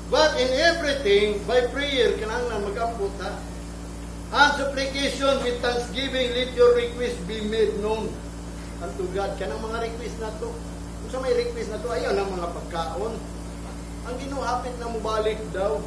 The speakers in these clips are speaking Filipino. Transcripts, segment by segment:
But in everything, by prayer, kinahanglan mag-ampot ha. And supplication with thanksgiving, let your request be made known unto God. Kanang mga request na to. Kung sa may request na to, ayaw lang mga pagkaon. Ang ginuhapit na mubalik daw.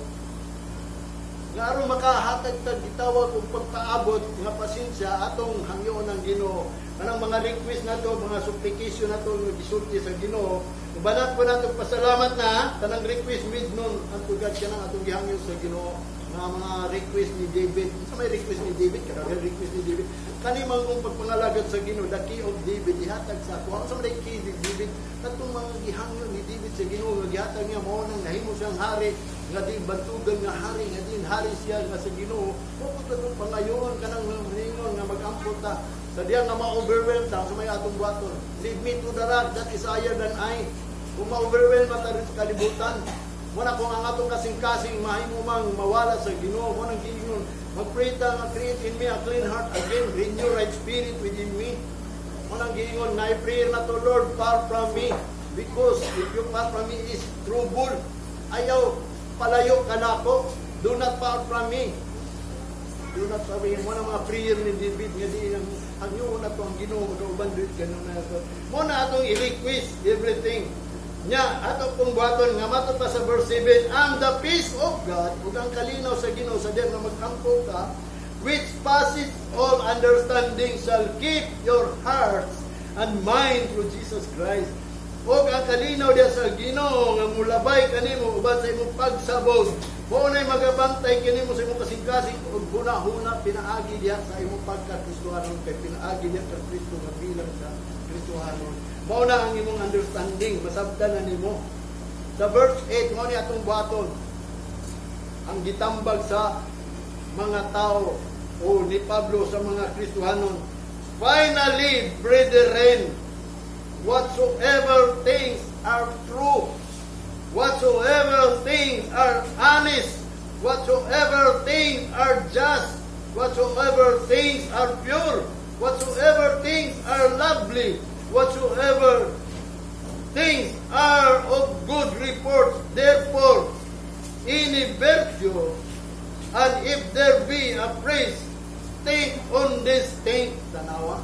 Nga aron makahatag tag gitawag og pagpaabot nga pasensya atong hangyo ng Ginoo. Kanang mga request na to, mga supplication na to nga gisulti sa Ginoo. Ubanat po nato pasalamat na kanang request made known unto God kanang atong gihangyo sa Ginoo. Mga request ni David. Sa may request ni David, kanang request ni David. Kani mangong pagpangalagad sa Ginoo, the key of David ihatag sa ako. Sa may key ni David, katong mga gihangyo ni David sa Ginoo nga gihatag niya mao nang nahimo siyang hari, nga di bantugan nga hari, nga din hari siya nga sa Ginoo. Mo katong pangayoon kanang ningon nga mag-ampot ta. Sa diya nga ma-overwhelm ta sa may atong buhaton. Lead me to the rock that is higher than I. Kung ma-overwhelm ta rin sa kalibutan, muna kung ang atong kasing-kasing mahimo mang mawala sa Ginoo, mo nang giingon, mag-pray ta nga create in me a clean heart again, renew right spirit within me. Mo nang giingon, na prayer na to Lord, far from me, because if you far from me is trouble. Ayaw palayo ka nako, do not far from me. Do not far from me. Mo nang mga prayer ni David nga di ang hangyo na to ang Ginoo mag-uban dito ganun na to. Mo na atong i-request everything. Nya, ato pong buhaton nga mato pa sa verse 7, and the peace of God, ug ang kalinaw sa Ginoo sa diyan nga mag-ampo ka, which passes all understanding shall keep your hearts and mind through Jesus Christ. Ug ang kalinaw diya sa Ginoo nga mulabay kanimo uban sa imong pagsabog. Mo nay magabantay kanimo sa imong kasing-kasing ug huna-huna pinaagi diya sa imong pagka-Kristohanon kay pinaagi diya kay Kristo nga bilang sa Kristohanon. Mao na ang imong understanding, masabtan na nimo. Sa verse 8 mo ni atong buhaton ang gitambag sa mga tao o ni Pablo sa mga Kristohanon. Finally, brethren, whatsoever things are true, whatsoever things are honest, whatsoever things are just, whatsoever things are pure, whatsoever things are lovely, whatsoever things are of good report, therefore, any virtue, and if there be a praise, think on this thing. Tanawa.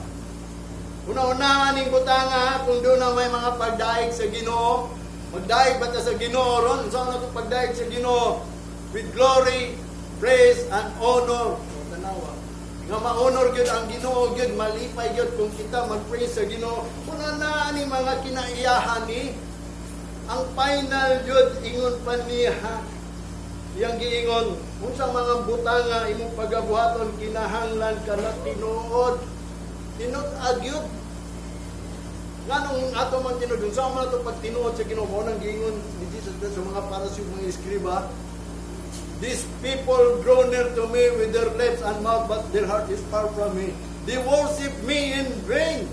Una-unahan ning butanga kung doon na may mga pagdaig sa Ginoo. Magdaig ba ta sa Ginoo ron? Saan na itong pagdaig sa Ginoo? With glory, praise, and honor. Tanawa. Nga ma-honor gyud ang Ginoo gyud, malipay gyud kung kita mag-praise sa Ginoo. Kuna na ni mga kinaiyahan ni ang final gyud ingon pa niya yang giingon unsang mga butanga imong pagabuhaton kinahanglan kana tinuod. Tinuod agyud. Nganong ato man tinuod sa man ato pag tinuod sa Ginoo mo nang giingon ni Jesus sa mga Pariseo mga eskriba. These people draw near to me with their lips and mouth, but their heart is far from me. They worship me in vain.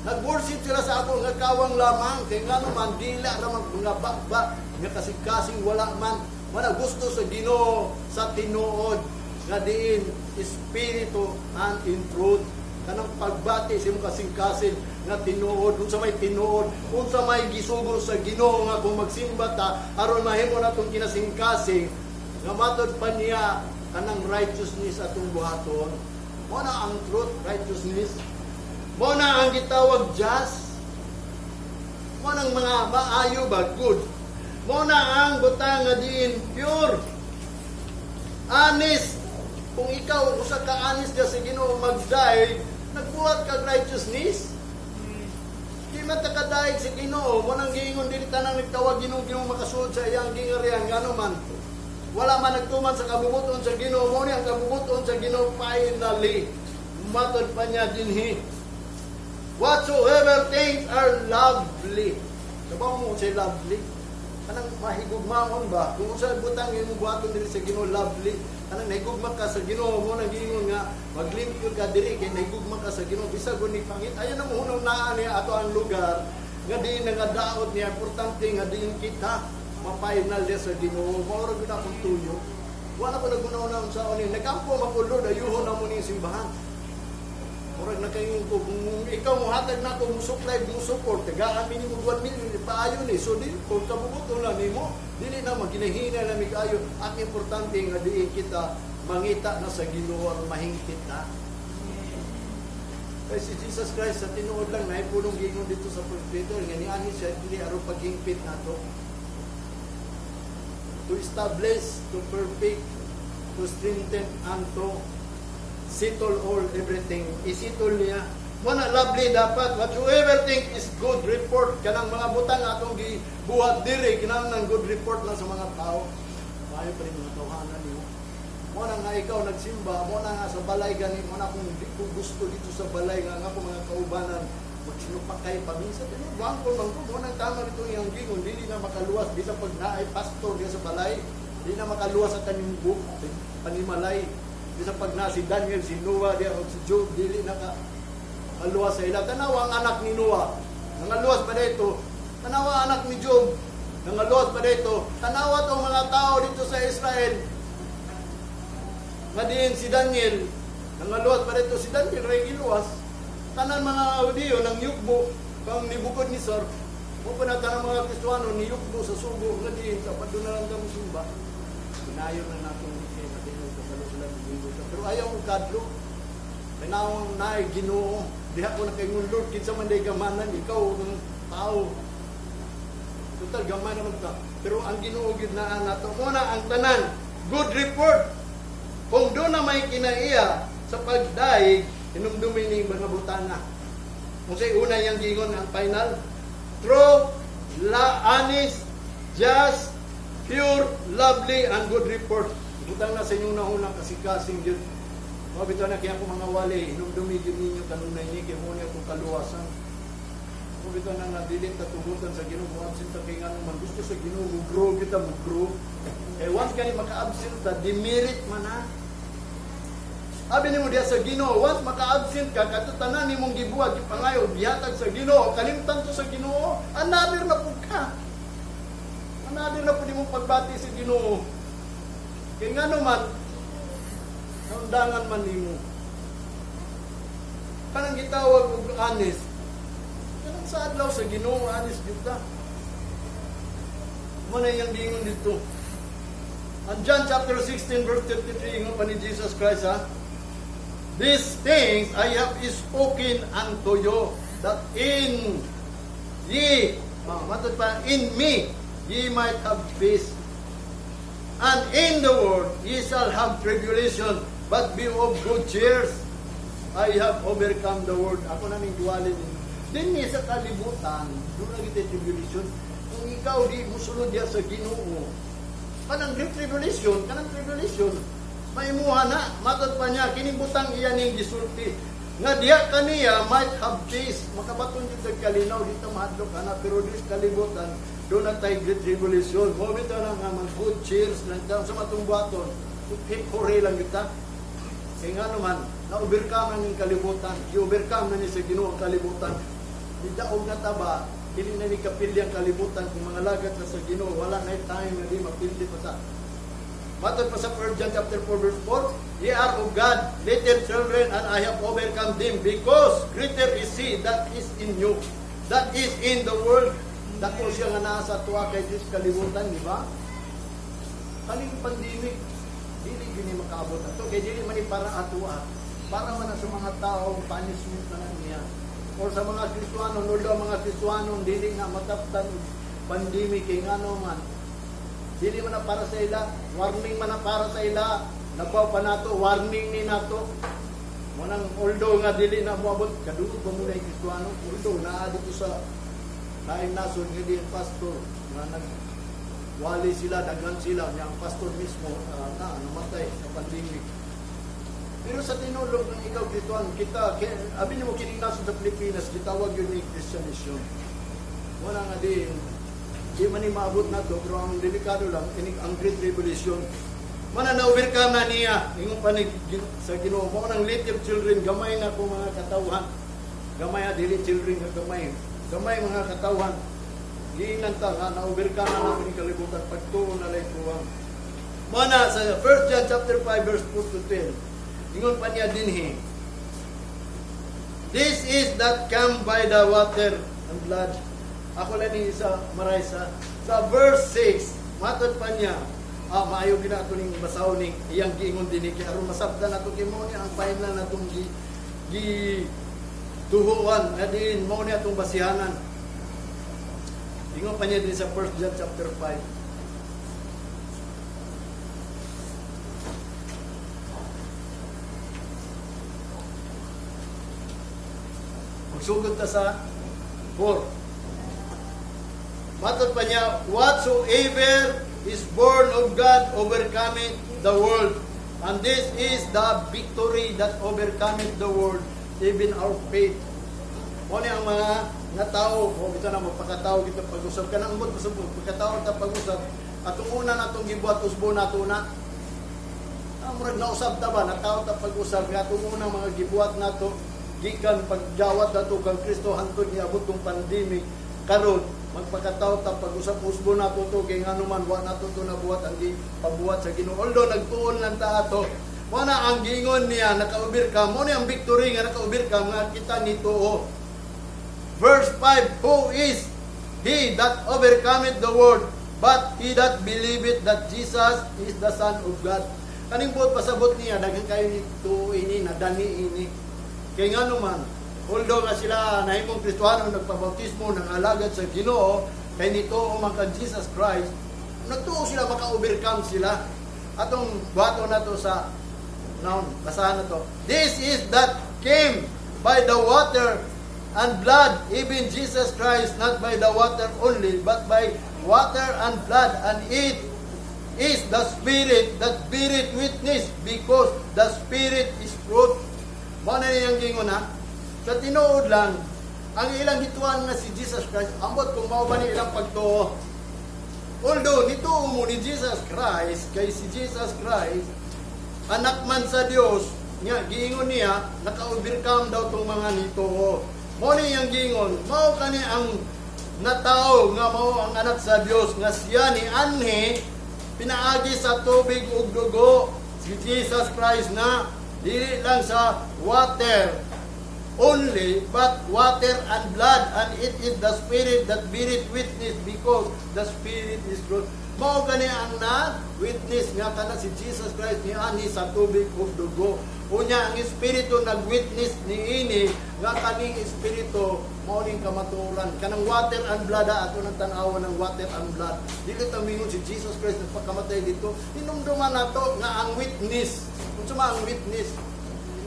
Nag-worship sila sa ako nga kawang lamang. Kaya nga naman, dila naman mga bakba, nga kasing-kasing wala man. Wala gusto sa Ginoo, sa tinuod, nga diin, espiritu and in truth. Kanang pagbati sa imong kasing-kasing nga tinuod, kung sa may tinuod, kung sa may gisugo sa Ginoo nga kung magsimba ta, aron mahimo na itong kinasing-kasing, nga matod pa niya kanang righteousness atong buhaton. Mo na ang truth, righteousness. Mo na ang gitawag just. Mo nang mga maayo ba, good. Mo na ang butang nga diin pure. Honest. Kung ikaw usa ka honest sa Ginoo magday, nagbuhat kag righteousness. Di man ta kadaig sa Ginoo, mo nang giingon dili tanang nagtawag Ginoo makasuod sa iyang gingarihan ngano man. Wala man nagtuman sa kabubuton sa Ginoo, mo ni ang kabubuton sa Ginoo finally. Matod pa niya dinhi. Whatsoever things are lovely. Sabaw mo say lovely. Kanang mahigugmaon ba? Kung sa butang imong buhaton diri sa Ginoo lovely, kanang nahigugma ka sa Ginoo mo nang giingon nga maglimpyo ka diri kay nahigugma ka sa Ginoo bisag ni pangit. Ayon na mo hunaw naa niya ato ang lugar nga di nagadaot niya importante nga diin kita. Mapainal niya sa Ginoo, maurag na akong tuyo. Wala ko nagunaw na sa unin. Nagkampo mapulo, dayuhon na mo ni simbahan. Murag na kayo ko, kung ikaw mo hatag na ko, musupply, musuport, tagaan minimum 1 million, paayo ni. So, di, kung kabubuto lang ni mo, dili na maginahina na may kaayo. Ang importante nga diin kita, mangita na sa Ginoo ang mahingkit na. Kaya si Jesus Christ, sa tinuod lang, naipunong gingon dito sa 1 Peter, nga ni siya, dili araw paghingpit na to. To establish, to perfect, to strengthen, and to settle all, everything. Isettle niya. Muna, lovely dapat. Whatsoever think is good report. Kanang mga butang atong gibuhat diri, kinang ng good report lang sa mga tao. Mayo pa rin mga tawhanan niyo. Muna nga ikaw nagsimba, muna nga sa balay gani, muna kung di ko gusto dito sa balay, nga po mga kaubanan, magsinupak kayo paminsan. Buwan ko lang ko, muna tama dito yung gingon, hindi na makaluwas. Di sa pag naay pastor diya sa balay, hindi na makaluwas sa kanyang book, panimalay. Di sa pag na si Daniel, si Noah, o si Job, dili na kaluwas sa ila. Tanawa ang anak ni Noah. Nangaluwas pa dito. Tanawa ang anak ni Job. Nangaluwas pa dito. Tanawa itong mga tao dito sa Israel. Nga diin si Daniel. Nangaluwas pa dito si Daniel, ray iluwas. Tanan mga audio ng yugbo, pang nibukod ni Sir. Pupunata ng mga Kristuano, ni yugbo sa subo. Nga diin, kapag doon na lang kami simba. Pinayon na natin pero ayaw mo kadlo. Pinawang na Ginoo. Diha ko na kay Lord, kinsa man day gamanan, ikaw ng tao. Total gamay naman ka. Pero ang Ginoo gid na nato muna ang tanan. Good report. Kung doon na may kinaiya sa pagdaig, inumdumi ni mga butana. Kung say una yang gingon ang final, true, honest, just, pure, lovely, and good report. Butang na sa inyong naunang kasikasing yun. Mabito na kaya ko mga wali, inumdumi din ninyo kanunay ni, kaya muna itong kaluwasan. Mabito na nadilit na tugutan sa Ginoo, absent na kaya nga naman gusto sa Ginoo, mag-grow kita, mag-grow. Eh once ka ni maka-absent ka, demerit man na. Sabi ni mo diya sa Ginoo, once maka-absent ka, katutanan ni mong gibuhat, ipangayo, bihatag sa Ginoo, kalimtan to sa Ginoo, another na po ka. Another na po di mong pagbati sa Ginoo. Kaya nga naman, naundangan man nimo. Kanang gitawag og honest. Kanang sa adlaw sa Ginoo honest kita. Muna yung gingon dito. And John chapter 16 verse 33 ng pa ni Jesus Christ ha. These things I have spoken unto you, that in ye, matod pa, in me ye might have peace. And in the world ye shall have tribulation, but be of good cheer. I have overcome the world. Ako na ning dualin. Din sa kalibutan, doon na kita tribulation. Kung ikaw di musulod diya sa Ginoo, kanang tribulation, maimuha na, matod pa niya, kinibutang iya ning gisulti. Nga diya kaniya might have peace. Makabaton dito kalinaw, dito mahadlok ka na, pero di sa kalibutan, doon na tayo great tribulation. Moment na nga, good cheers lang daw sa matungbaton. Hip-hooray lang kita. Kaya nga naman, na-overcome na ng kalibutan. I-overcome na niya sa Ginoo ang kalibutan. Di daog na taba, hindi na ni kapili ang kalibutan. Kung mga lagat na sa Ginoo, wala na time na di mapili pa sa. Matod pa sa 1 John chapter 4 verse 4, Ye are of God, little children, and I have overcome them, because greater is He that is in you, that is in the world. Dako siya nga nasa tuwa kay Diyos kalibutan, di ba? Kaling pandemic, dili gini makaabot na to. Kaya dili man para atuwa. Para man sa mga tao, punishment na niya. Or sa mga Kristuano, nulo mga Kristuano, dili nga mataptan pandemic, kay nga naman. Dili man na para sa ila, warning man na para sa ila. Nagpaw pa nato, warning ni nato. Munang although nga dili na moabot, kadugod pa muna yung Kristuano. Although naa dito sa kain nasod nga din pastor nga nagwali sila, daghan sila nga ang pastor mismo namatay sa pandemic. Pero sa tinulog ng ikaw Kristuan, kita abi nimo kining nasod sa Pilipinas, gitawag yun ni Christian mission. Wala nga din di man ni maabot na to, pero ang delikado lang ining ang Great Revolution. Mana na-overcome na niya ingon pa ni sa Ginoo mo nang little children, gamay na ko mga katawhan. Gamay dili children nga gamay mga katawan. Giingnan ta nga na-overcome na natin yung kalibutan pagtuon na lang kuwang. Mana sa 1 John chapter 5 verse 4 to 10. Ingon pa niya dinhi. This is that come by the water and blood. Ako lang ni isa maray sa verse 6, matod pa niya, maayo gina ato ning basaw ning iyang giingon dinhi kay aron masabtan nato kay mo ni ang pain lang natong gi tuhuan na din mo ni atong basihanan. Ingon pa niya din sa 1 John chapter 5. Magsugod ta sa 4. Matod pa niya, whatsoever is born of God overcometh the world. And this is the victory that overcometh the world, even our faith. Mo ni ang mga natao, o ito na magpakatao dito pag-usap ka nang umot pagkatao ta pag-usap atong una natong gibuhat usbo nato na. Murag nausab ta ba natao ta pag-usap nga atong una mga gibuhat nato gikan paggawat nato kang Kristo hantod niabot tong pandemic karon magpakataw ta pag-usap usbo nato to kay nganuman wa nato to nabuhat ang pabuhat sa Ginoo. Although nagtuon lang ta ato mo na ang gingon niya naka-overcome mo ni ang victory nga naka-overcome nga kita nito. Verse 5, who is he that overcometh the world but he that believeth that Jesus is the Son of God. Kaning buot pasabot niya daghan kayo nito ini nadani ini. Kaya nga naman, although nga sila nahimong Kristohano nagpabautismo ng alagad sa Ginoo, kay nito umangkag Jesus Christ, nagtuo sila maka-overcome sila. Atong buhato na to sa noun, basahan na to. This is that came by the water and blood, even Jesus Christ, not by the water only, but by water and blood, and it is the Spirit that beareth witness, because the Spirit is truth. Mo na niyang gingon ha. Sa tinuod lang, ang ilang hituan nga si Jesus Christ, ambot kung mao ba ni ilang pagtuo. Although nituo mo ni Jesus Christ, kay si Jesus Christ, anak man sa Dios, nga giingon niya, naka-overcome daw tong mga nituo. Mo na niyang gingon, mao kani ang natao nga mao ang anak sa Dios, nga siya ni anhe pinaagi sa tubig ug dugo. Si Jesus Christ na dili lang sa water only, but water and blood, and it is the Spirit that beareth witness, because the Spirit is truth. Mao gani ang na-witness nga kana si Jesus Christ ni ani sa tubig ug dugo. Unya ang Espiritu nag-witness ni ini nga kaning Espiritu mao ning kamatuoran. Kanang water and blood ato nang tan-aw ng water and blood. Dili ta mingon si Jesus Christ nagpakamatay dito. Hinumduman nato nga ang witness. Unsa man ang witness?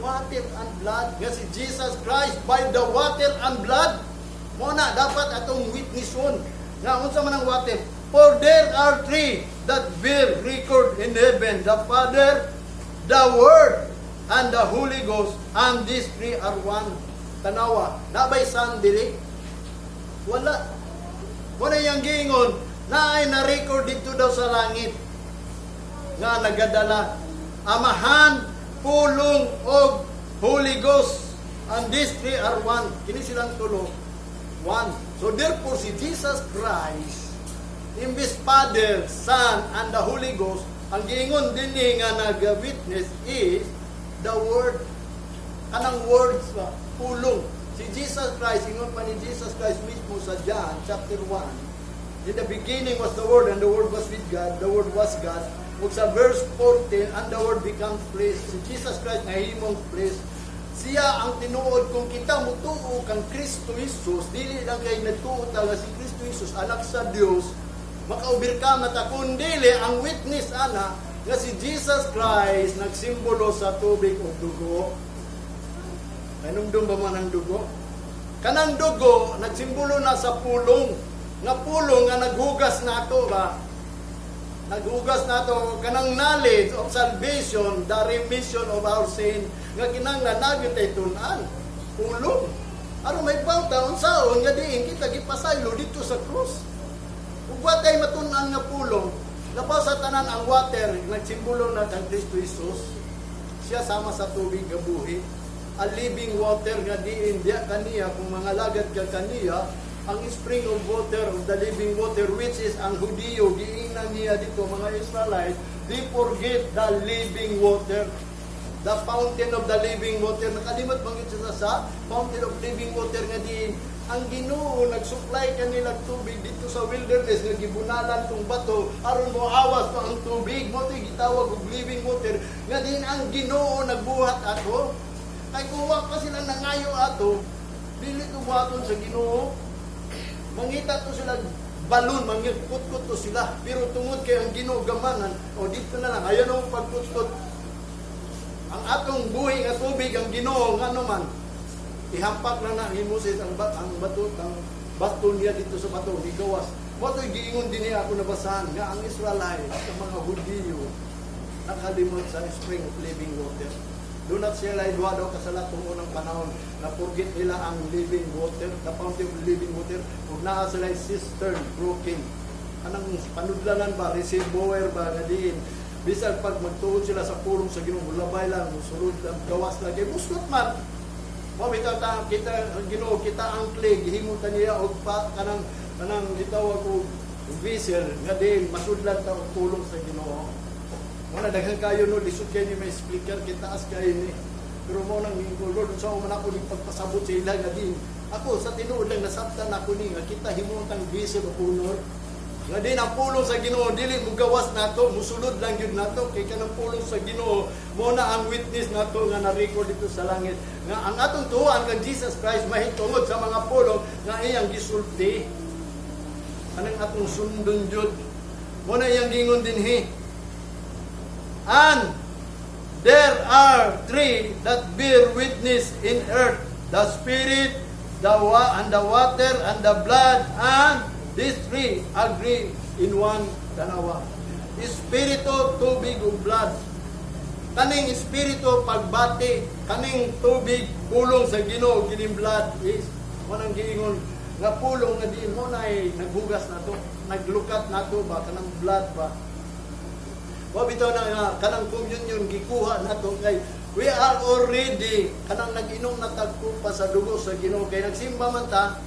Water and blood. Nga si Jesus Christ by the water and blood. Mo na dapat atong witnesson. Nga unsa man ang water? For there are three that bear record in heaven, the Father, the Word, and the Holy Ghost, and these three are one. Tanawa, nabay saan dili? Wala. Wala yung gingon, na ay na-record dito daw sa langit, nga nagadala, Amahan, Pulong, og Holy Ghost, and these three are one. Kini silang tulo, one. So therefore, si Jesus Christ, imbis Father, Son, and the Holy Ghost, ang giingon din nga nag-witness is the Word. Anang words ba? Pulong. Si Jesus Christ, ingon pa ni Jesus Christ mismo sa John chapter 1. In the beginning was the Word, and the Word was with God, the Word was God. Ug sa verse 14, and the Word becomes flesh. Si Jesus Christ nahimong flesh. Siya ang tinuod kung kita mutuo kang Kristo Jesus, dili lang kay nagtuo ta nga si Kristo Jesus anak sa Dios, maka-overcome na ta, kundili ang witness ana nga si Jesus Christ nagsimbolo sa tubig o dugo. Kanumdum ba man ang dugo? Kanang dugo nagsimbolo na sa pulong. Nga pulong nga naghugas nato ba? Naghugas nato kanang knowledge of salvation, the remission of our sin, nga kinahanglan nagyud tay tun-an. Pulong. Aron may bawta unsaon nga diin kita gipasaylo dito sa krus. Ug wa kay matun-an nga pulong, labaw sa tanan ang water nagsimbolo na kang Kristo Jesus. Siya sama sa tubig nga buhi. A living water nga diin diya kaniya kung mga lagad ka kaniya, ang spring of water of the living water, which is ang Hudiyo, giingnan niya dito mga Israelite, they forget the living water. the fountain of the living water. Nakalimot bang siya sa fountain of living water nga din. Ang Ginoo nagsupply kanila tubig dito sa wilderness nga gibunalan tong bato aron mo awas pa ang tubig mo to'y gitawag og living water nga din ang Ginoo nagbuhat ato. Kay kuha pa sila nangayo ato, dili to buhaton sa Ginoo. Mangita to sila balon, mangikutkot to sila. Pero tungod kay ang Ginoo gamanan, o dito na lang, ayan ang pagkutkot. Ang atong buhi nga tubig, ang Ginoo, nga naman, ihampak na na ni Moses ang bato, ang baston niya dito sa bato, igawas. Moto'y giingon din niya ako nabasahan, nga ang Israelite, ang mga Hudiyo, nakalimot sa spring of living water. Do not sila idwa daw kasalat kung unang panahon na forget nila ang living water, the fountain of living water, kung naa sila cistern broken. Anong panudlanan ba, reservoir ba, nga diin. Bisan pag magtuod sila sa pulong sa Ginoo, labay lang, musulod ang gawas lang, kay muslot man. Mabitaw ta kita ang Ginoo, kita ang clay, gihimutan niya og pa kanang gitawag og vessel nga diin masudlan ta og pulong sa Ginoo. Wala daghang kayo no lisod kay ni may speaker kitaas kay ni. Pero mo nang Lord sa man ako ni pagpasabot sa ila nga din. Ako sa tinuod lang nasabtan ako ni nga kita himuntang vessel o punor. Nga din ang pulong sa Ginoo dili mo gawas nato, musulod lang gyud nato kay kanang pulong sa Ginoo mo na ang witness nato nga na-record dito sa langit. Nga ang atong tuhan kang Jesus Christ mahitungod sa mga pulong nga iyang gisulti. Anang atong sundon jud. Mo na iyang gingon dinhi. And there are three that bear witness in earth, the Spirit, the water, and the blood, and these three agree in one tanawa. Espiritu, tubig, ug blood. Kaning espiritu pagbati, kaning tubig pulong sa Ginoo, kining blood is manang giingon nga pulong nga diin mo na ay naghugas nato, naglukat nato ba kanang blood ba. O bitaw na nga, kanang communion gikuha nato kay we are already kanang nag-inom na tagpo pa sa dugo sa Ginoo kay nagsimba man ta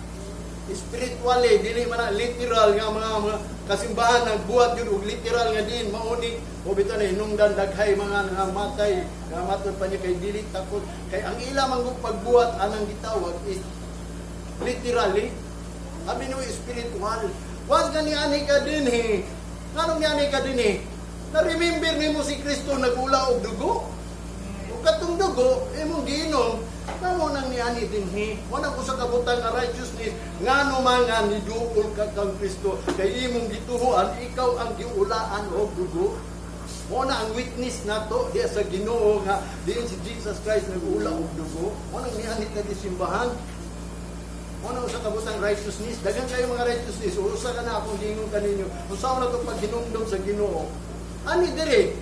spiritually dili man na literal nga mga kasimbahan nagbuhat yun og literal nga din mauni o bitaw na hinungdan daghay mga namatay nga matod pa niya kay dili takot kay ang ila man pagbuhat anang gitawag is literally abi no spiritual was gani ani ka dinhi nganong ani ka dinhi na-remember ni mo si Kristo nagula og dugo. O katong dugo, imong giinom, kamo nang niani dinhi. Wala ko sa kabutang nga righteousness, ngano man nga niduol ka kang Kristo, kay imong gituhuan, ikaw ang giulaan og dugo. Mo na ang witness nato diya sa Ginoo nga diin si Jesus Christ nagula og dugo. Mo nang niani ta di simbahan. Mo na sa kabutang righteousness, daghang kayo mga righteousness, usa ka na akong gingon kaninyo. Usaw na to pag hinumdom sa Ginoo. Ani dire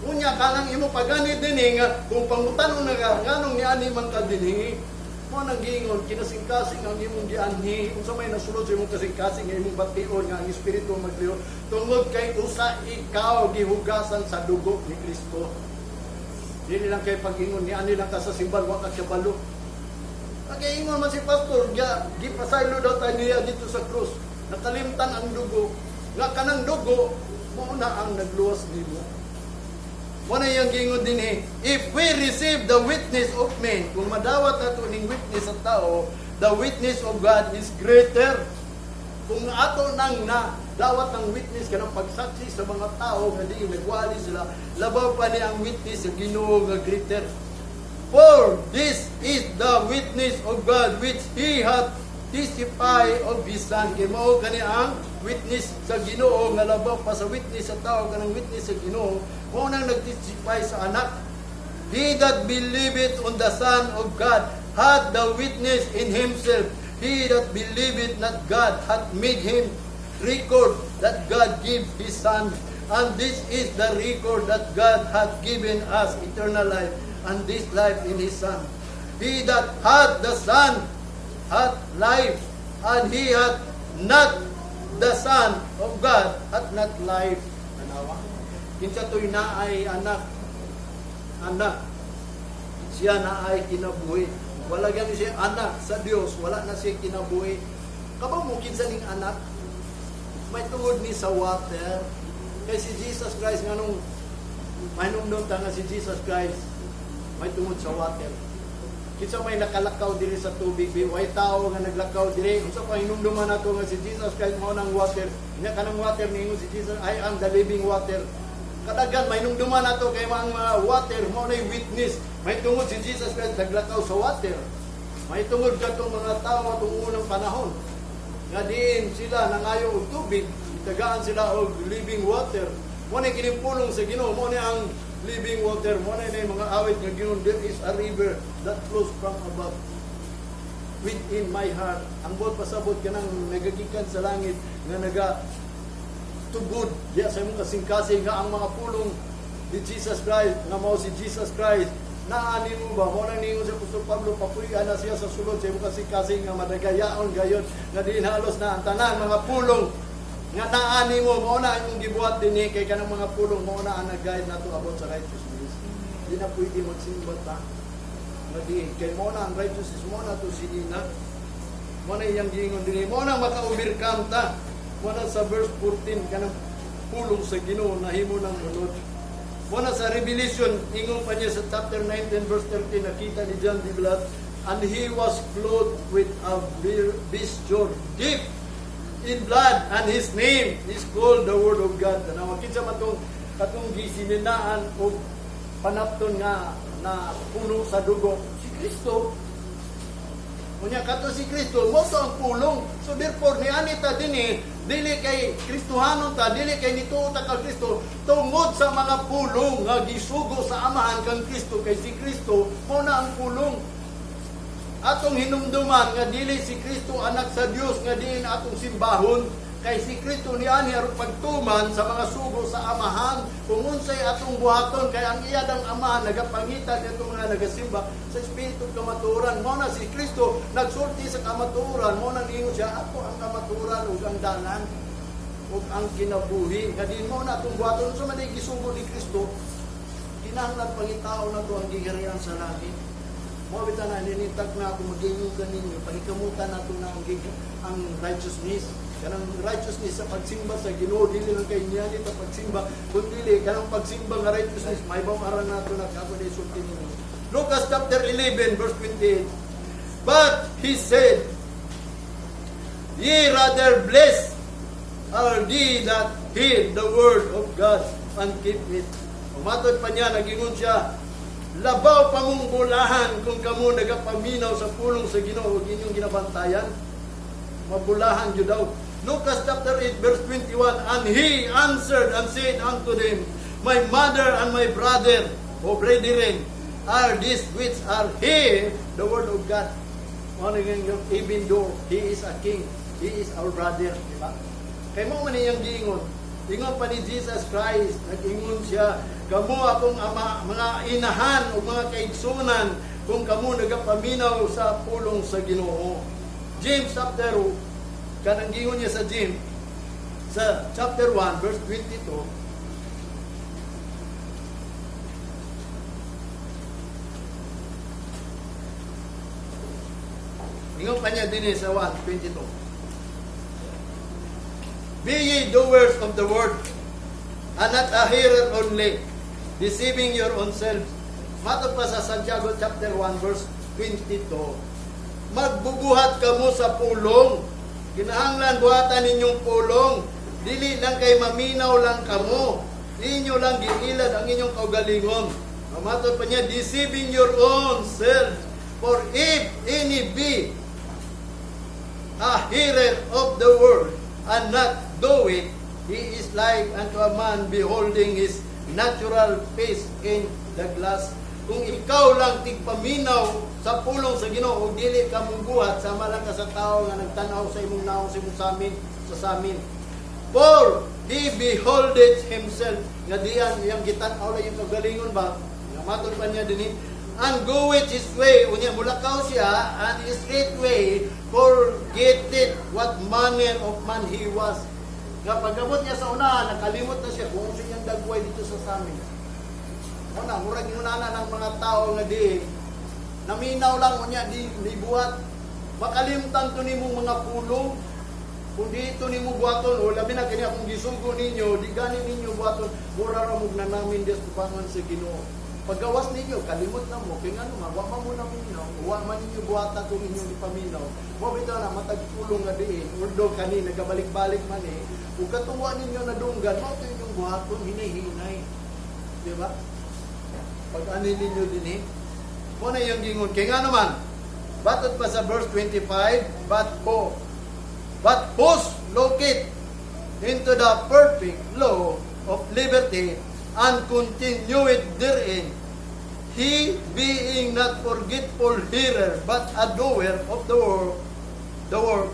unya kanang imo pagani dinhi nga kung pangutanon na nganong ni ani man ka dinhi mo nang giingon kinasingkasing ang imong gianhi unsa may nasulod sa imong kasingkasing nga imong bation nga ang espiritu magliyo tungod kay usa ikaw gihugasan sa dugo ni Kristo. Dili lang kay pag-ingon ni ani lang ka sa simbahan wa ka kabalo. Pag-ingon man si pastor gipasaylo daw tayo niya dito sa krus nakalimtan ang dugo nga kanang dugo mo na ang nagluwas nimo. Mo na yung gingon din if we receive the witness of men, kung madawat ato ning witness sa tao, the witness of God is greater. Kung ato nang na dawat ang witness kanang pagsaksi sa mga tao nga di nagwali sila, labaw pa ni ang witness sa Ginoo nga greater. For this is the witness of God which He hath testified of His Son. Kaya mao kani ang witness sa Ginoo nga labaw pa sa witness sa tao kanang witness sa Ginoo mao nang nagtestify sa anak. He that believeth on the Son of God hath the witness in himself. He that believeth not God hath made him record that God gave His Son. And this is the record that God hath given us eternal life, and this life in His Son. He that hath the Son hath life, and he hath not the Son of God hath not life. Tanawa. Kinsa to'y naay anak. Siya naay kinabuhi. Wala gani siya anak sa Dios, wala na siya kinabuhi. Kabang mo kinsa ning anak? May tungod ni sa water. Kay si Jesus Christ nganong mainumdom ta nga si Jesus Christ may tungod sa water. Kinsa may nakalakaw diri sa tubig, way tao nga naglakaw diri. Unsa pa hinumduman nato nga si Jesus Christ mao nang water. Nya kanang water niingon si Jesus, I am the living water. Kadaghan may hinumduman nato kay mga water mao nay witness. May tungod si Jesus Christ naglakaw sa water. May tungod katong mga tao atong unang panahon. Nga diin sila nangayo og tubig, tagaan sila og living water. Mo ni kinimpulong sa Ginoo, mo ni ang living water, mo na yung mga awit nga Ginoo, there is a river that flows from above within my heart. Ang buot pasabot ka nang nagagikan sa langit nga naga tugod diya sa imong kasing-kasing nga ang mga pulong ni Jesus Christ, nga mao si Jesus Christ. Naani mo ba? Mo na ningon sa Apostol Pablo, papuyan na siya sa sulod sa imong kasing-kasing nga madagayaon gayon nga diin halos na ang tanan mga pulong nga naani mo na yung gibuhat din kay kanang mga pulong mo na ang nag-guide nato about sa righteousness. Di na pwede magsimba ta. Nga di kay mo na ang righteousness mo na to sinina. Mo na iyang giingon din mo na maka-overcome ta. Mo na sa verse 14 kanang pulong sa Ginoo nahimo ng unod. Mo na sa Revelation ingon pa niya sa chapter 19 verse 13 nakita ni John the Blood, and he was clothed with a vesture deep in blood, and his name is called the Word of God. Na kinsa man katong gisininaan o panapton nga na puno sa dugo si Kristo. Unya kato si Kristo mo to ang pulong. So therefore ni anita dinhi dili kay Kristohanon ta, dili kay nituo ta kay Kristo tungod sa mga pulong nga gisugo sa amahan kang Kristo, kay si Kristo mo na ang pulong. Atong hinumduman nga dili si Kristo anak sa Dios nga diin atong simbahon, kay si Kristo niani aron pagtuman sa mga sugo sa amahan kung unsay atong buhaton, kay ang iyang amahan nagapangitan nito mga nagasimba sa espiritu kamatuoran. Mao na si Kristo nagsulti sa kamatuoran, mao na niingon siya ako ang kamatuoran ug ang dalan ug ang kinabuhi. Nga din mo na atong buhaton sa man gisugo ni Kristo, kinahanglan pangitao na to ang giharian sa langit. Mo bitan na ninitag na ako mag-ingon kaninyo, panikamutan nato na ang righteousness. Kanang righteousness sa pagsimba sa Ginoo, dili lang kay niya ta pagsimba, kundi kanang pagsimba nga righteousness may bawang nato na kako ni sulti ninyo. Lucas chapter 11 verse 28. But he said, ye rather blessed are ye that hear the word of God and keep it. Umatod pa niya, nagingon siya, labaw pa mong bulahan kung kamo nagapaminaw sa pulong sa Ginoo ug inyong ginabantayan. Mabulahan jud daw. Lucas chapter 8 verse 21, and he answered and said unto them, my mother and my brother, O brethren, are these which are here the word of God. Even though he is a king, he is our brother, diba? Kay mo man iyang giingon. Ingon pa ni Jesus Christ, nag-ingon siya, kamo akong ama, mga inahan o mga kaigsunan, kung kamo nagapaminaw sa pulong sa Ginoo. James chapter, kanang giingon niya sa James, sa chapter 1, verse 22, ingon pa niya din sa 1:22. Be ye doers of the word, and not a hearer only, deceiving your own selves. Matod pa sa Santiago chapter 1 verse 22. Magbubuhat kamo sa pulong. Kinahanglan buhatan ninyong pulong. Dili lang kay maminaw lang kamo. Inyo lang giilad ang inyong kaugalingon. Matod pa niya, deceiving your own selves. For if any be a hearer of the word, and not do it, he is like unto a man beholding his natural face in the glass. Kung ikaw lang tigpaminaw sa pulong sa Ginoo ug dili ka mungguhat, sama lang ka sa tao nga nagtanaw sa imong naong sa imong samin. For he beholdeth himself, nga diyan iyang gitan-aw lang yung kagalingon ba? Matod pa niya dinhi, and goeth his way, unya mulakaw siya, and his straight way forgetted what manner of man he was. Nga pagabot niya sa unahan, nakalimot na siya kung siyang dagway dito sa samin. Una, murag inunana ng mga tao nga di, naminaw lang unya, di buhat. Makalimtan to nimo mga pulong, kung dito nimo buhaton, o labi na kanya kung gisugo ninyo, di gani ninyo buhaton, mura ramog na namin des tupangan sa Ginoo. Paggawas ninyo, kalimot na mo, kaya nga naman, wa man muna minaw, wa man ninyo buhatan kung inyong ipaminaw. Wa bitaw na matagtulong nga diin, urdo kani, nagabalik-balik man kung katuwa ninyo na dunggan, mo ito inyong buhaton, hinay-hinay. Di ba? Pag ano ninyo din mo na yung gingon. Kaya nga naman, batot pa sa verse 25, but post locate into the perfect law of liberty and continue it therein, he being not forgetful hearer, but a doer of the work,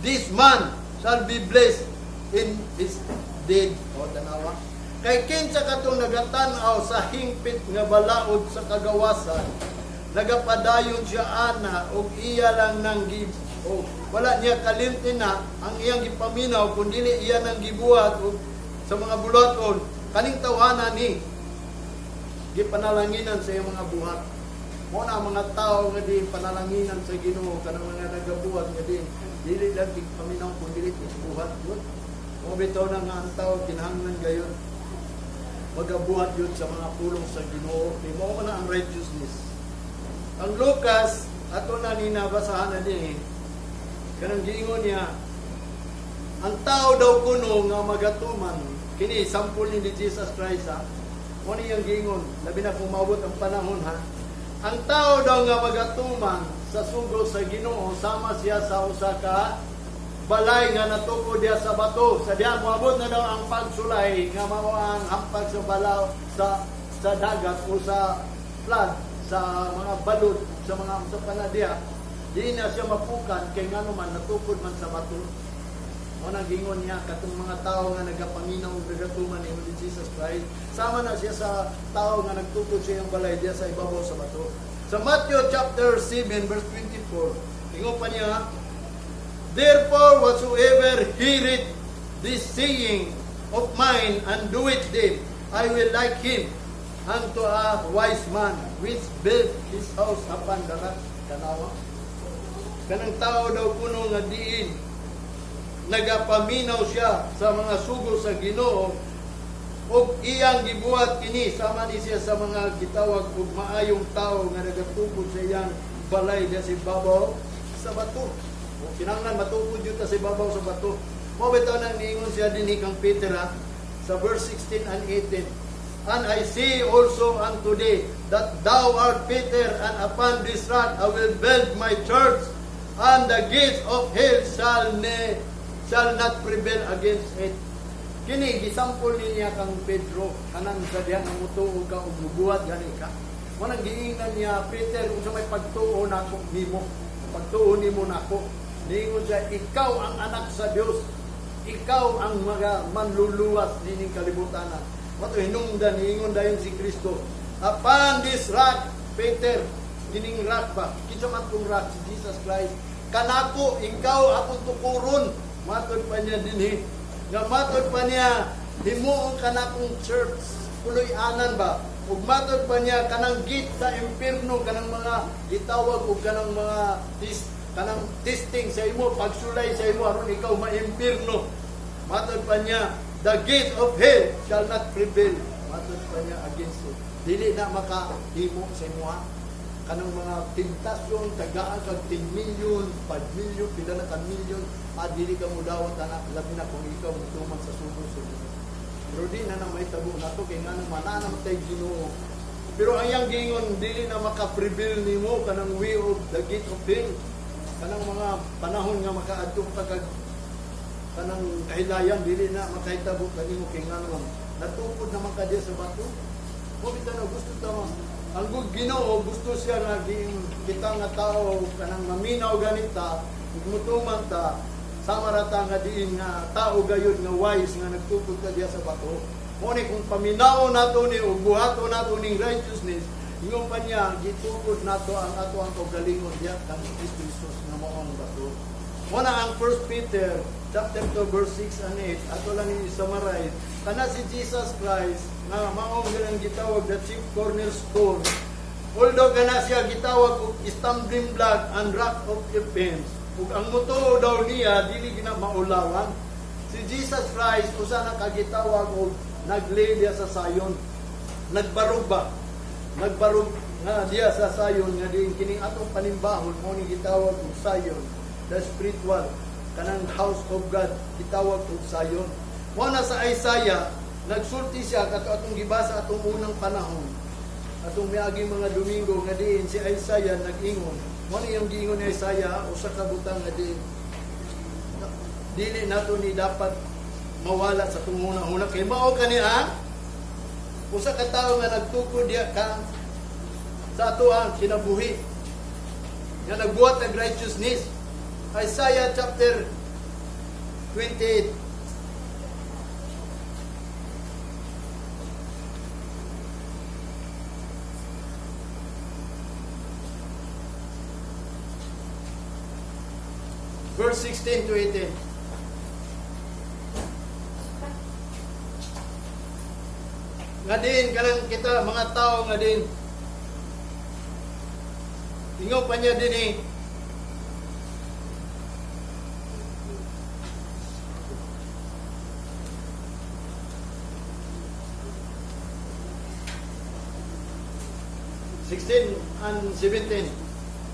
this man shall be blessed in his deed. O, tanawa. Kay kinsa katong nagatanaw sa hingpit nga balaod sa kagawasan, nagapadayon siya ana, o iya lang nang o wala niya kalimtin na ang iyang gipaminaw, kundi iya nang gibuhat o sa mga bulaton, kaning tawhanan ni gipanalanginan sa iyang mga buhat. Mo na mga tao nga di panalanginan sa Ginoo, kanang mga nagabuhat nga di dili lang gipaminaw kundi buhat yun. Mo bitaw na nga ang tao kinahanglan gayon magabuhat yun sa mga pulong sa Ginoo. Di mo na ang righteousness. Ang Lucas ato na ninabasahan na din kanang giingon niya, ang tao daw kuno nga magatuman, kini sampol ni Jesus Christ ha. Mo ni yung giingon, labi na pumabot ang panahon ha. Ang tao daw nga magatuman sa sugo sa Ginoo, sama siya sa usa ka balay nga natukod diya sa bato. Sa diya moabot na daw ang pagsulay nga mao ang hampag sa balaw sa dagat o sa flood, sa mga balod, sa mga sa panadya. Di na siya mapukan kay ngano man natukod man sa bato. O nagingon niya katong mga tao nga nagapaminaw ug nagatuman ni Jesus Christ, sama na siya sa tao nga nagtukod siya ang balay diya sa ibabaw sa bato. Sa Matthew chapter 7 verse 24, ingon pa niya, therefore whatsoever heareth this saying of mine and doeth them, I will like him unto a wise man which built his house upon the rock. Kanawa kanang tao daw kuno nga diin nagapaminaw siya sa mga sugo sa Ginoo ug iyang gibuhat kini, sama ni siya sa mga gitawag og maayong tao nga nagatukod sa iyang balay diya sa ibabaw sa bato. O kinahanglan matukod jud ta sa ibabaw sa bato. Mo bitaw nang niingon siya dinhi kang Peter sa verse 16 and 18. And I say also unto thee that thou art Peter, and upon this rock I will build my church, and the gates of hell shall not prevail against it. Kini gisampol niya kang Pedro kanang sa diha nga mutuo ka ug mubuhat gani ka. Mo nang giingnan niya Peter unsa may pagtuo nako nimo. Pagtuo nimo nako. Ningon siya, ikaw ang anak sa Dios. Ikaw ang mga manluluwas dining kalibutan. Mato hinungdan ingon dayon si Kristo. Upon this rock, Peter, dining rock ba? Kinsa man tong rock si Jesus Christ. Kanako ikaw akong tukuron. Matod pa niya dinhi. Nga matod pa niya himuon kanakong church. Puloy-anan ba? Ug matod pa niya kanang gate sa impierno, kanang mga gitawag ug kanang mga kanang testing sa imo, pagsulay sa imo aron ikaw maimpierno. Matod pa niya, the gate of hell shall not prevail. Matod pa niya against it. Dili na makahimo sa imo kanang mga tentasyon, tagaan kag 10 million, 5 million, pila na ka million, dili ka mudawat na labi na kung ikaw mutuman sa sugo sa Ginoo. Pero di na may tabo na to kay nga naman mananamatay Ginoo. Pero ang yang gingon dili na maka-prevail nimo kanang way of the gate of hell. Kanang mga panahon nga makaadto ka kag kanang kahilayan dili na makahitabo kanimo kay nga naman natukod naman ka diya sa bato. Mo bitaw na gusto ta ang Ginoo gusto siya nga kita nga tao kanang maminaw ganita ug mutuman ta sama rata nga diin nga tao gayud nga wise nga nagtukod ka diya sa bato. Mo ni kung paminaw nato ni ug buhaton nato ning righteousness, ingon pa niya gitukod nato ang ato ang kaugalingon diya kang Kristus nga mao ang bato. Mo na ang 1 Peter chapter 2 verse 6 and 8 ato lang ni summarize kana si Jesus Christ nga maong ganang gitawag the chief cornerstone. Although kana siya gitawag og stumbling block and rock of offense, ug ang moto daw niya dili gina maulawan. Si Jesus Christ usa na kagitawag og naglay diya sa sayon. nagbarog nga diya sa sayon nga diin kining atong panimbahon mo ni gitawag og sayon, the spiritual kanang house of God gitawag og sayon. Mo na sa Isaiah nagsulti siya kato atong gibasa atong unang panahon. Atong miaging mga Domingo nga diin si Isaiah nag-ingon. Mo ni yung giingon ni Isaiah usa ka butang nga diin dili nato ni dapat mawala sa tunguna-una kay mao kaniya usa ka tawo nga nagtukod diya ka sa ato ang kinabuhi nga nagbuhat ng righteousness. Isaiah chapter 28 verse 16 to 18. Nga din kanang kita mga tao nga din ingaw pa niya din eh and 17.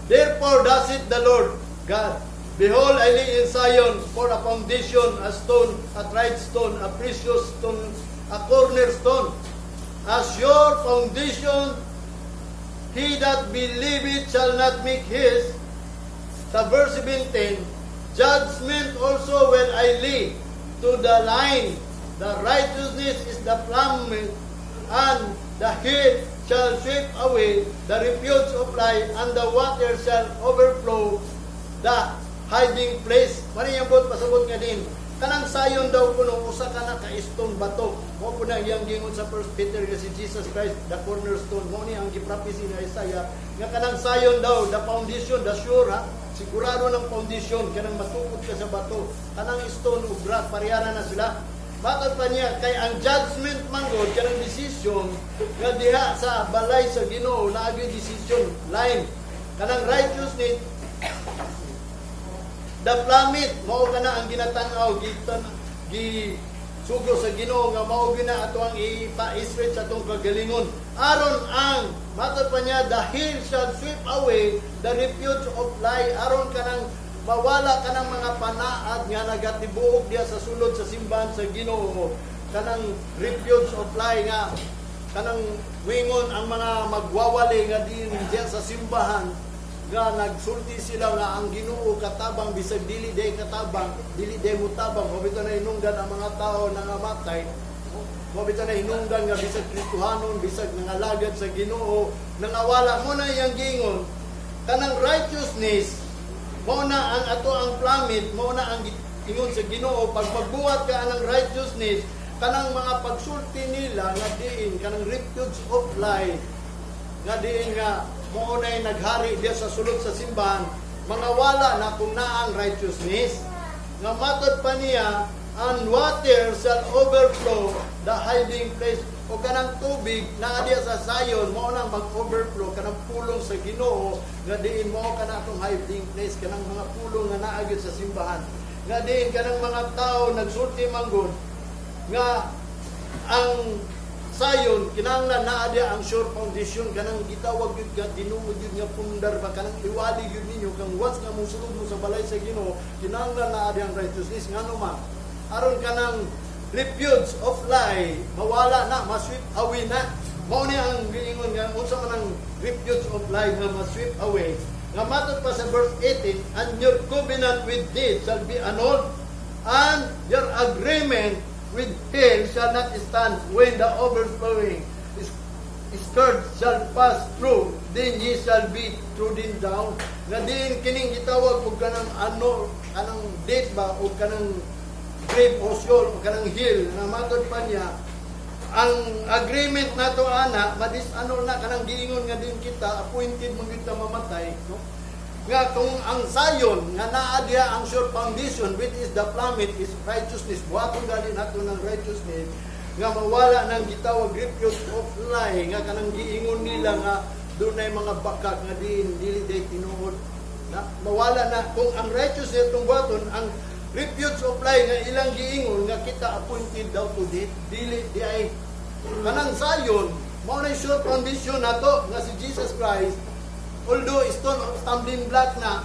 Therefore does it the Lord God, behold, I lay in Zion for a foundation, a stone, a tried stone, a precious stone, a cornerstone. As your foundation, he that believeth shall not make his. Sa verse 17, judgment also will I lay to the line. The righteousness is the plummet, and the head shall sweep away the refuge of life, and the water shall overflow the hiding place. Mani yung pasabot nga din. Kanang sayon daw kuno usa ka na ka stone bato. Mo po na iyang gingon sa 1 Peter nga si Jesus Christ the cornerstone. Mo ni ang giprophecy ni Isaiah nga kanang sayon daw the foundation, the sure ha. Sigurado ng foundation kanang matukod ka sa bato. Kanang stone ug rock parehara na sila. Bakit pa niya kay ang judgment manggod kanang decision nga diha sa balay sa Ginoo naagi decision line. Kanang righteousness the plummet mao kana ang ginatan-aw gi sugo sa Ginoo nga mao gina ato ang ipa-straight sa atong kagalingon aron ang matod pa niya the hill shall sweep away the refuge of life aron kanang mawala kanang mga panaad nga nagatibuog diya sa sulod sa simbahan sa Ginoo kanang refuge of life nga kanang wingon ang mga magwawali nga diya sa simbahan nga nagsulti sila nga ang Ginoo katabang bisag dili day katabang dili day mutabang mabito na hinungdan ang mga tao nga namatay mabito na hinungdan nga bisag Kristohanon bisag nangalagad sa Ginoo nangawala mo na iyang gingon kanang righteousness mo na ang ato ang plummet mo na ang ingon sa Ginoo pag magbuhat ka anang righteousness kanang mga pagsulti nila nga diin kanang refuge of life nga diin nga mo na naghari diya sa sulod sa simbahan mga wala na kung naang righteousness nga matod pa niya and water shall overflow the hiding place o kanang tubig na diya sa sayon mo na mag-overflow kanang pulong sa Ginoo nga diin mo kana atong hiding place kanang mga pulong nga naa gyud sa simbahan nga diin kanang mga tao nagsulti manggod nga ang sayon kinahanglan naa diya ang sure foundation kanang gitawag gyud nga tinuod gyud nga pundar ba kanang iwali gyud ninyo kang once nga mosulod mo sa balay sa Ginoo kinahanglan naa diya ang righteousness ngano man aron kanang refuge of life mawala na masweep away na mao ni ang giingon nga unsa man ang refuge of life nga masweep away nga matod pa sa verse 18 and your covenant with death shall be annulled and your agreement with hell shall not stand when the overflowing scourge shall pass through, then ye shall be trodden down. Nga din kining gitawag og kanang ano, kanang date ba o kanang grave o soul o kanang hill na matod pa niya ang agreement nato ana madis-ano na kanang giingon nga din kita appointed mo kita mamatay no nga kung ang sayon nga naa diha ang sure foundation which is the plummet is righteousness buhaton gali nato ng righteousness nga mawala nang gitawag refuge of life nga kanang giingon nila nga dunay mga bakak nga dili day tinuod na mawala na kung ang righteousness tong buhaton ang refuge of life nga ilang giingon nga kita appointed daw to death dili di ay kanang sayon Mao na sure foundation nato nga si Jesus Christ. Although stone of stumbling block na,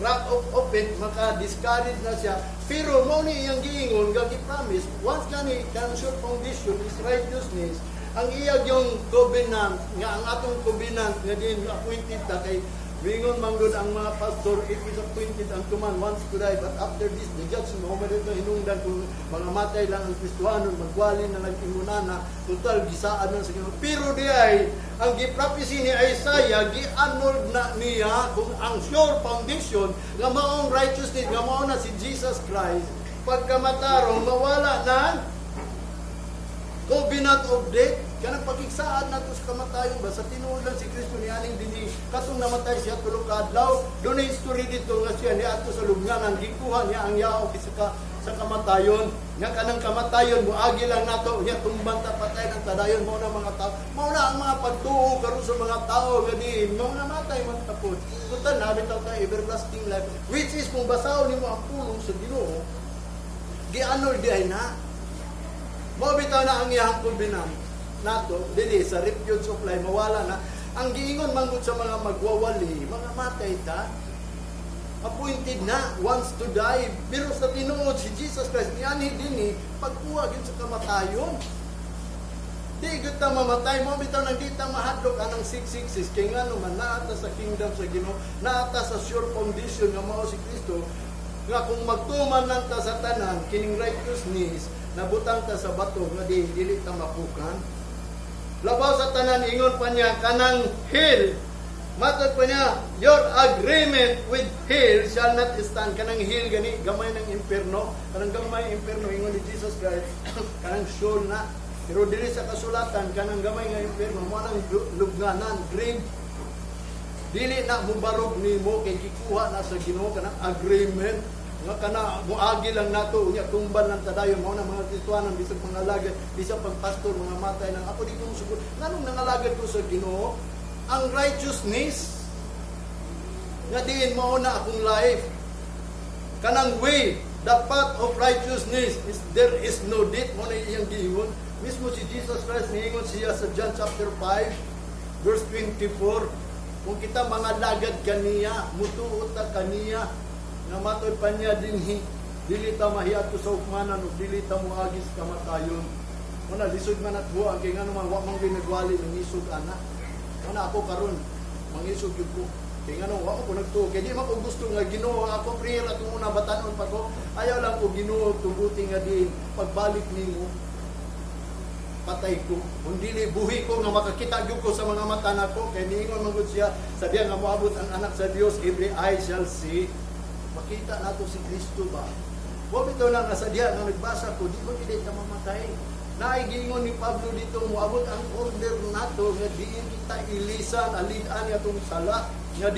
rock of offense, maka-discourage na siya. Pero mao ni iyang giingon, gagi-promise, once gani kanang sure foundation is righteousness, ang iyag yung covenant, nga ang atong covenant, nga din appointed ta kay wingon manggod ang mga pastor, it is appointed unto man once to die, but after this, the judge Muhammad ito hinungdan kung mga matay lang ang Kristohano, magwali na nag-imunana, total gisaan na sa Ginoo. Pero di ay, ang giprophecy ni Isaiah, gi-annulled na niya kung ang sure foundation, nga maong righteousness, nga mao na si Jesus Christ, pagkamatarong mawala na covenant of death, kanang pakigsaan nato sa kamatayon ba sa tinuod lang si Kristo ni aning dinhi katong namatay siya tulo ka adlaw. Doon ay history dito nga siya ni ato sa lubnganan gikuha niya ang yaw sa kamatayon nga kanang kamatayon moagi lang nato niya tumban ta patay ng tadayon mao na mga tao mao na ang mga pagtuo karon sa mga tao nga di mao na matay man tapos kutan na bitaw ta everlasting life, which is kung basahon nimo ang pulong sa Ginoo gi-annul di ay na mao bitaw na ang iyang covenant nato dili sa refuge of life mawala na ang giingon manggod sa mga magwawali mga matay ta appointed na once to die, pero sa tinuod si Jesus Christ niani dinhi pagkuha gyud sa kamatayon di gyud ta mamatay mo bitaw nang di ta mahadlok anang 666 kay ngano man naata sa kingdom sa Ginoo naata sa sure foundation nga mao si Kristo nga kung magtuman lang ta sa tanan kining righteousness nabutang ta sa bato nga dili ta mapukan. Labaw sa tanan, ingon pa niya, kanang hell. Matod pa niya, your agreement with hell shall not stand. Kanang hell, gani, gamay ng impierno. Kanang gamay ng impierno, ingon ni Jesus Christ, kanang soul na. Pero dili sa kasulatan, kanang gamay ng impierno, mo nang lugnanan, grave. Dili na mubarog ni mo, kay kikuha na sa Ginoo kanang agreement. Nga kana muagi lang nato unya tumban lang tadayon mao na mga Kristiyanon bisag pangalagad bisag pagpastor mga matay nang ako dito sugod nganong nangalagad ko sa Ginoo ang righteousness nga diin mao na akong life kanang way the path of righteousness is there is no death mo na iyang giingon mismo si Jesus Christ niingon siya sa John chapter 5 verse 24 kung kita mga lagad kaniya mutuot ta kaniya nga matod pa niya dinhi dili ta mahiadto sa ukmanan ug dili ta moagis kamatayon una lisod man at buang kay ngano man wa man ginagwali ng isog ana una ako karon mangisog gyud ko kay ngano wa ko nagtuo kay di man ko gusto nga Ginoo ako prayer at una batanon pa ko ayaw lang ko Ginoo tuguti nga din pagbalik nimo patay ko kung dili buhi ko nga makakita gyud ko sa mga mata nako kay niingon man gud siya sa diya nga moabot ang anak sa Dios every eye shall see. Makita nato si Kristo ba? Wa bitaw lang sa diya nga nagbasa ko, di mo gid ta mamatay. Naigingon ni Pablo dito moabot ang order nato nga diin kita ilisan alid-an atong sala nga